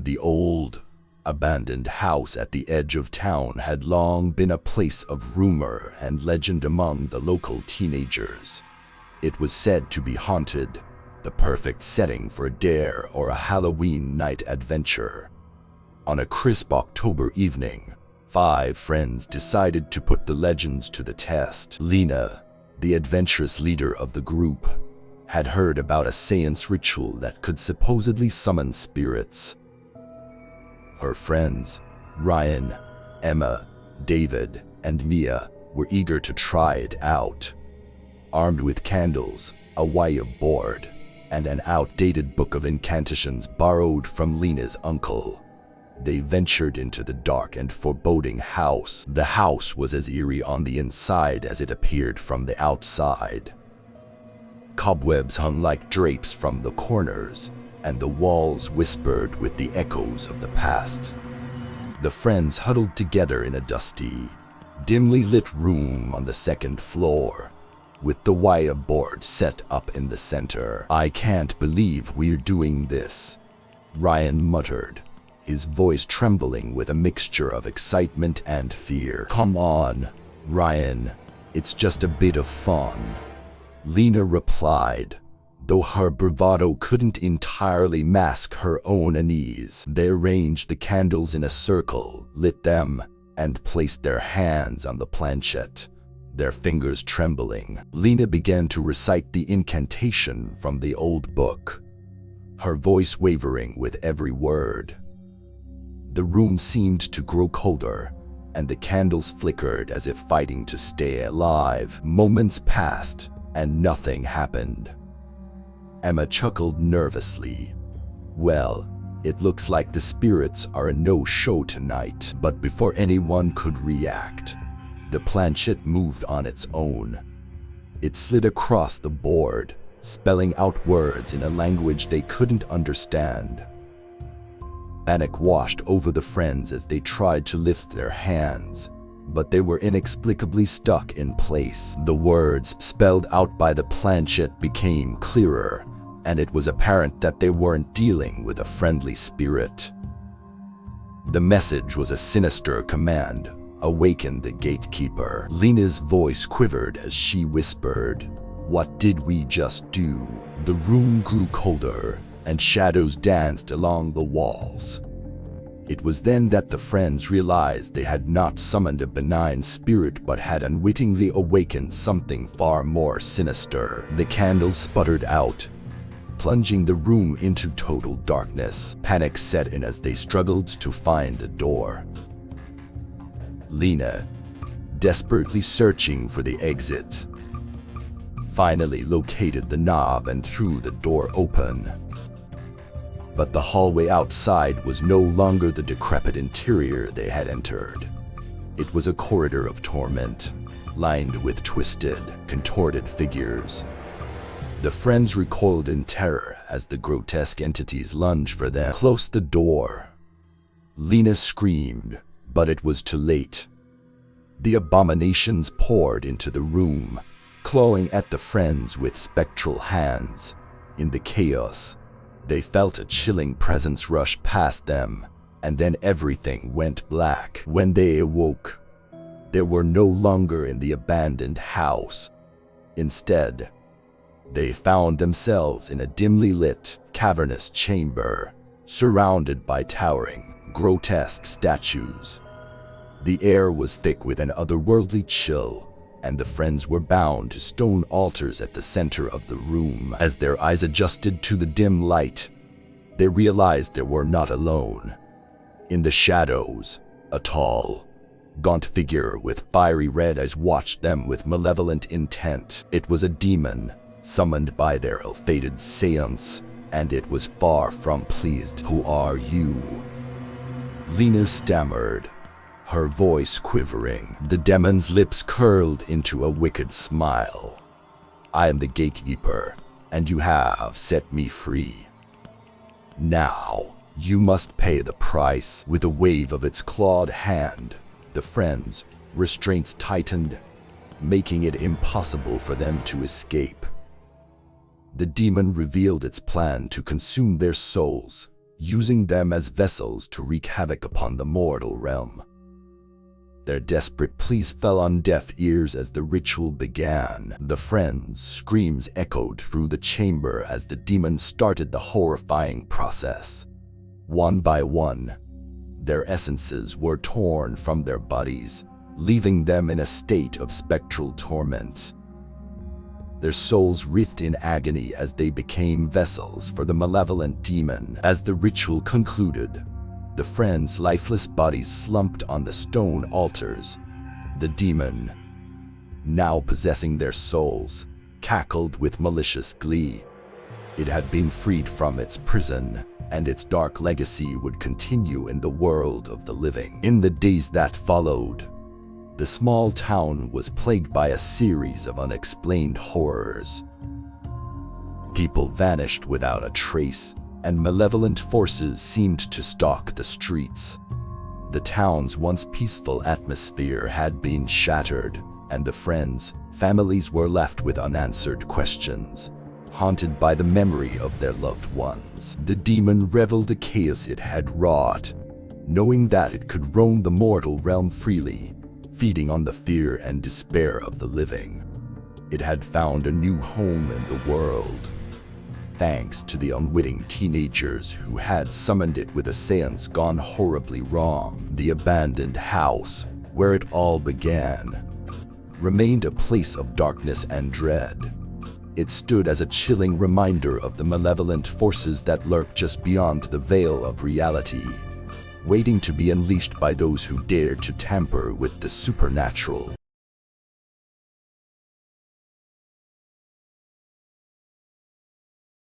The old, abandoned house at the edge of town had long been a place of rumor and legend among the local teenagers. It was said to be haunted, the perfect setting for a dare or a Halloween night adventure. On a crisp October evening, 5 friends decided to put the legends to the test. Lena, the adventurous leader of the group, had heard about a seance ritual that could supposedly summon spirits. Her friends, Ryan, Emma, David, and Mia, were eager to try it out. Armed with candles, a wire board, and an outdated book of incantations borrowed from Lena's uncle, they ventured into the dark and foreboding house. The house was as eerie on the inside as it appeared from the outside. Cobwebs hung like drapes from the corners, and the walls whispered with the echoes of the past. The friends huddled together in a dusty, dimly lit room on the 2nd floor, with the wire board set up in the center. "I can't believe we're doing this," Ryan muttered, his voice trembling with a mixture of excitement and fear. "Come on, Ryan, it's just a bit of fun," Lena replied, though her bravado couldn't entirely mask her own unease. They arranged the candles in a circle, lit them, and placed their hands on the planchette, their fingers trembling. Lena began to recite the incantation from the old book, her voice wavering with every word. The room seemed to grow colder, and the candles flickered as if fighting to stay alive. Moments passed, and nothing happened. Emma chuckled nervously. "Well, it looks like the spirits are a no-show tonight." But before anyone could react, the planchette moved on its own. It slid across the board, spelling out words in a language they couldn't understand. Panic washed over the friends as they tried to lift their hands, but they were inexplicably stuck in place. The words spelled out by the planchette became clearer, and it was apparent that they weren't dealing with a friendly spirit. The message was a sinister command: "Awaken the gatekeeper." Lena's voice quivered as she whispered, "What did we just do?" The room grew colder, and shadows danced along the walls. It was then that the friends realized they had not summoned a benign spirit but had unwittingly awakened something far more sinister. The candles sputtered out, plunging the room into total darkness. Panic set in as they struggled to find the door. Lena, desperately searching for the exit, finally located the knob and threw the door open. But the hallway outside was no longer the decrepit interior they had entered. It was a corridor of torment, lined with twisted, contorted figures. The friends recoiled in terror as the grotesque entities lunged for them. "Close the door," Lena screamed, but it was too late. The abominations poured into the room, clawing at the friends with spectral hands. In the chaos, they felt a chilling presence rush past them, and then everything went black. When they awoke, they were no longer in the abandoned house. Instead, they found themselves in a dimly lit, cavernous chamber, surrounded by towering, grotesque statues. The air was thick with an otherworldly chill, and the friends were bound to stone altars at the center of the room. As their eyes adjusted to the dim light, they realized they were not alone. In the shadows, a tall, gaunt figure with fiery red eyes watched them with malevolent intent. It was a demon, summoned by their ill-fated Séance, and it was far from pleased. "Who are you?" Lena stammered, her voice quivering. The demon's lips curled into a wicked smile. "I am the gatekeeper, and you have set me free. Now, you must pay the price." With a wave of its clawed hand, the friends' restraints tightened, making it impossible for them to escape. The demon revealed its plan to consume their souls, using them as vessels to wreak havoc upon the mortal realm. Their desperate pleas fell on deaf ears as the ritual began. The friends' screams echoed through the chamber as the demons started the horrifying process. One by one, their essences were torn from their bodies, leaving them in a state of spectral torment. Their souls writhed in agony as they became vessels for the malevolent demon. As the ritual concluded, the friends' lifeless bodies slumped on the stone altars. The demon, now possessing their souls, cackled with malicious glee. It had been freed from its prison, and its dark legacy would continue in the world of the living. In the days that followed, the small town was plagued by a series of unexplained horrors. People vanished without a trace, and malevolent forces seemed to stalk the streets. The town's once peaceful atmosphere had been shattered, and the families were left with unanswered questions, haunted by the memory of their loved ones. The demon reveled the chaos it had wrought, knowing that it could roam the mortal realm freely, feeding on the fear and despair of the living. It had found a new home in the world, thanks to the unwitting teenagers who had summoned it with a séance gone horribly wrong. The abandoned house, where it all began, remained a place of darkness and dread. It stood as a chilling reminder of the malevolent forces that lurk just beyond the veil of reality, waiting to be unleashed by those who dare to tamper with the supernatural.